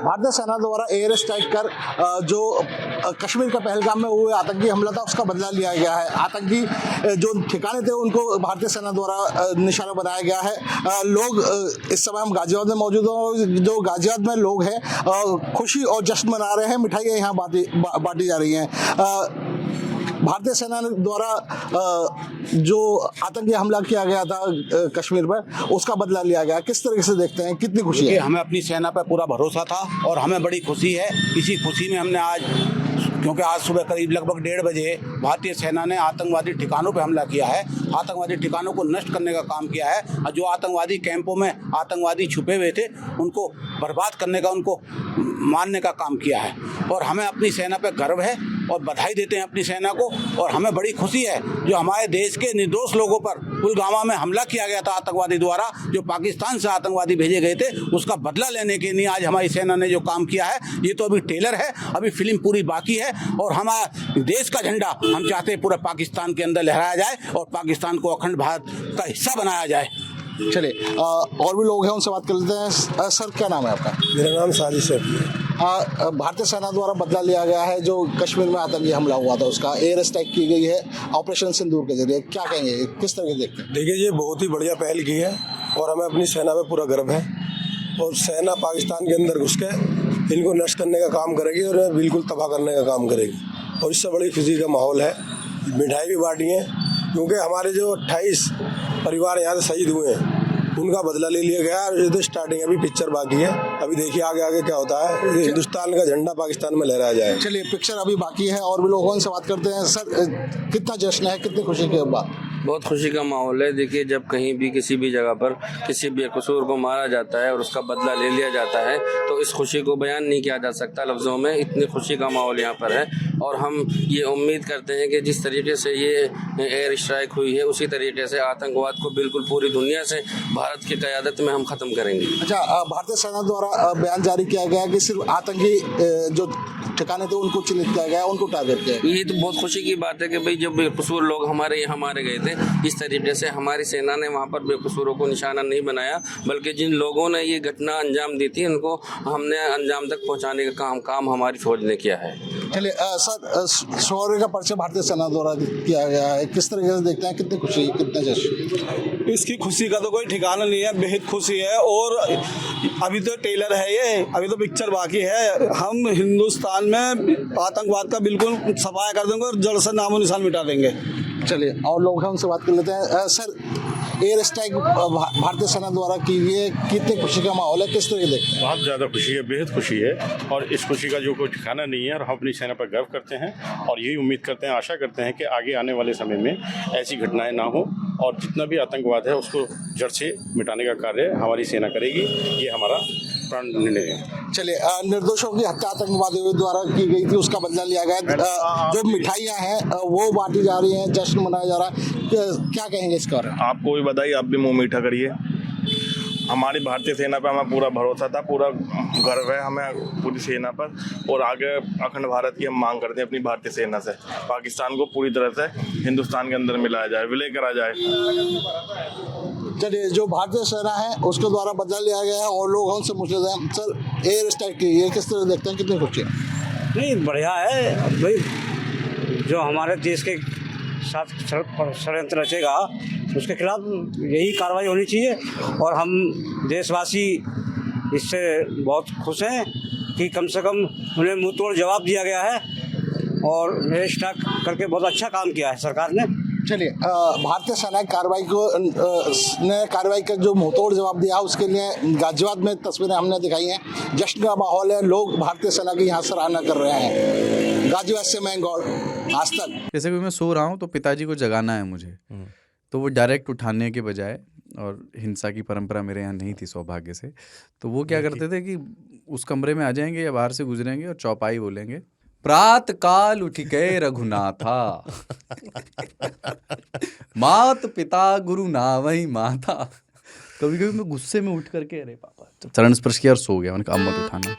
भारतीय सेना द्वारा एयर स्ट्राइक कर जो कश्मीर के पहलगाम में हुए आतंकी हमला था उसका बदला लिया गया है। आतंकी जो ठिकाने थे उनको भारतीय सेना द्वारा निशाना बनाया गया है। लोग इस समय हम गाजियाबाद में मौजूद हैं। जो गाजियाबाद में लोग हैं खुशी और जश्न मना रहे हैं, मिठाइयाँ यहाँ बांटी जा रही हैं। भारतीय सेना द्वारा जो आतंकी हमला किया गया था कश्मीर पर उसका बदला लिया गया, किस तरीके से देखते हैं, कितनी खुशी है? हमें अपनी सेना पर पूरा भरोसा था और हमें बड़ी खुशी है। इसी खुशी में हमने आज, क्योंकि आज सुबह करीब लगभग 1:30 बजे भारतीय सेना ने आतंकवादी ठिकानों पर हमला किया है, आतंकवादी ठिकानों को नष्ट करने का काम किया है और जो आतंकवादी कैंपों में आतंकवादी छुपे हुए थे उनको बर्बाद करने का, उनको मारने का काम किया है। और हमें अपनी सेना पर गर्व है और बधाई देते हैं अपनी सेना को। और हमें बड़ी खुशी है जो हमारे देश के निर्दोष लोगों पर पुलवामा में हमला किया गया था आतंकवादी द्वारा, जो पाकिस्तान से आतंकवादी भेजे गए थे, उसका बदला लेने के लिए आज हमारी सेना ने जो काम किया है, ये तो अभी ट्रेलर है, अभी फिल्म पूरी बाकी है। और हमारा देश का झंडा हम चाहते हैं पूरा पाकिस्तान के अंदर लहराया जाए और पाकिस्तान को अखंड भारत का हिस्सा बनाया जाए। चलिए और भी लोग हैं, उनसे बात कर लेते हैं। सर, क्या नाम है आपका? मेरा नाम साजिश है। भारतीय सेना द्वारा बदला लिया गया है जो कश्मीर में आतंकी हमला हुआ था, उसका एयर स्ट्राइक की गई है ऑपरेशन सिंदूर के जरिए, क्या कहेंगे, किस तरह से देखते हैं? देखिए, ये बहुत ही बढ़िया पहल की है और हमें अपनी सेना पे पूरा गर्व है। और सेना पाकिस्तान के अंदर घुस के इनको नष्ट करने का काम करेगी और बिल्कुल तबाह करने का काम करेगी। और इससे बड़ी खुशी का माहौल है। मिठाई भी बांटी है क्योंकि हमारे जो 28 परिवार यहाँ से शहीद हुए हैं उनका बदला ले लिया गया। और ये स्टार्टिंग, अभी पिक्चर बाकी है, अभी देखिए आगे आगे क्या होता है। हिंदुस्तान का झंडा पाकिस्तान में लहराया जाए। चलिए, पिक्चर अभी बाकी है और भी लोगों से बात करते हैं। सर, कितना जश्न है, कितनी खुशी की बात? बहुत खुशी का माहौल है। देखिए, जब कहीं भी किसी भी जगह पर किसी बेकसूर को मारा जाता है और उसका बदला ले लिया जाता है तो इस खुशी को बयान नहीं किया जा सकता लफ्ज़ों में। इतनी खुशी का माहौल यहाँ पर है और हम ये उम्मीद करते हैं कि जिस तरीके से ये एयर स्ट्राइक हुई है उसी तरीके से आतंकवाद को बिल्कुल पूरी दुनिया से भारत की क़यादत में हम ख़त्म करेंगे। अच्छा, भारतीय सेना द्वारा बयान जारी किया गया कि सिर्फ आतंकी जो ठिकाने थे उनको चिन्हित किया गया, उनको टारगेट किया गया। ये तो बहुत खुशी की बात है कि भाई जो बेकसूर लोग हमारे यहाँ मारे गए थे, इस तरीके से हमारी सेना ने वहाँ पर बेकसूरों को निशाना नहीं बनाया, बल्कि जिन लोगों ने ये घटना अंजाम दी थी उनको हमने अंजाम तक पहुँचाने का काम हमारी फौज ने किया है। चलिए सर, शौर्य का परिचय भारतीय सेना द्वारा किया गया है, किस तरीके से देखते हैं, कितनी खुशी, कितना जश्न? इसकी खुशी का तो कोई ठिकाना नहीं है, बेहद खुशी है। और अभी तो ट्रेलर है, ये अभी तो पिक्चर बाकी है। हम हिंदुस्तान में आतंकवाद का बिल्कुल सफाया कर देंगे और जड़ से नामो निशान मिटा देंगे। चलिए, और लोग हैं, उनसे बात कर लेते हैं। सर, एयर स्ट्राइक भारतीय सेना द्वारा की गई है, कितनी खुशी का माहौल है, किस तरह देखते हैं? बहुत ज़्यादा खुशी है, बेहद खुशी है। और इस खुशी का जो कोई ठिकाना नहीं है और हम अपनी सेना पर गर्व करते हैं और यही उम्मीद करते हैं, आशा करते हैं कि आगे आने वाले समय में ऐसी घटनाएं ना हो और जितना भी आतंकवाद है उसको जड़ से मिटाने का कार्य हमारी सेना करेगी। ये हमारा प्रण निर्णय है। चलिए, निर्दोषों की हत्या आतंकवादियों द्वारा की गई थी, उसका बदला लिया गया। जो मिठाइयाँ हैं वो बांटी जा रही हैं, जश्न मनाया जा रहा है, क्या कहेंगे इस बारे में? आपको भी बधाई, आप भी मुँह मीठा करिए। हमारी भारतीय सेना पर हमें पूरा भरोसा था, पूरा गर्व है हमें पूरी सेना पर। और आगे अखंड भारत की हम मांग करते हैं अपनी भारतीय सेना से, पाकिस्तान को पूरी तरह से हिंदुस्तान के अंदर मिलाया जाए, विलय करा जाए। चलिए, जो भारतीय सेना है उसके द्वारा बदला लिया गया है और लोग उनसे पूछ लेते हैं। सर, एयर स्ट्राइक की ये किस तरह देखते हैं, कितनी खुशी है? नहीं, बढ़िया है भाई। जो हमारे देश के साथ षड्यंत्र रचेगा उसके खिलाफ यही कार्रवाई होनी चाहिए। और हम देशवासी इससे बहुत खुश हैं कि कम से कम उन्हें मुंह तोड़ जवाब दिया गया है और एयर स्ट्राइक करके बहुत अच्छा काम किया है सरकार ने। चलिए, भारतीय सेना कार्रवाई का जो मुंहतोड़ जवाब दिया उसके लिए गाजियाबाद में तस्वीरें हमने दिखाई हैं। जश्न का माहौल है, लोग भारतीय सेना की यहाँ सराहना कर रहे हैं। गाजियाबाद से मैं गौर, आज तक। जैसे कि मैं सो रहा हूँ तो पिताजी को जगाना है मुझे, तो वो डायरेक्ट उठाने के बजाय, और हिंसा की परंपरा मेरे यहाँ नहीं थी सौभाग्य से, तो वो क्या करते थे कि उस कमरे में आ जाएंगे या बाहर से गुजरेंगे और चौपाई बोलेंगे, प्रात काल उठ गए रघुनाथा मात पिता गुरु नावई माता। कभी कभी मैं गुस्से में उठ करके अरे पापा चरण स्पर्श किया और सो गया। मैंने कहा अब मत उठाना।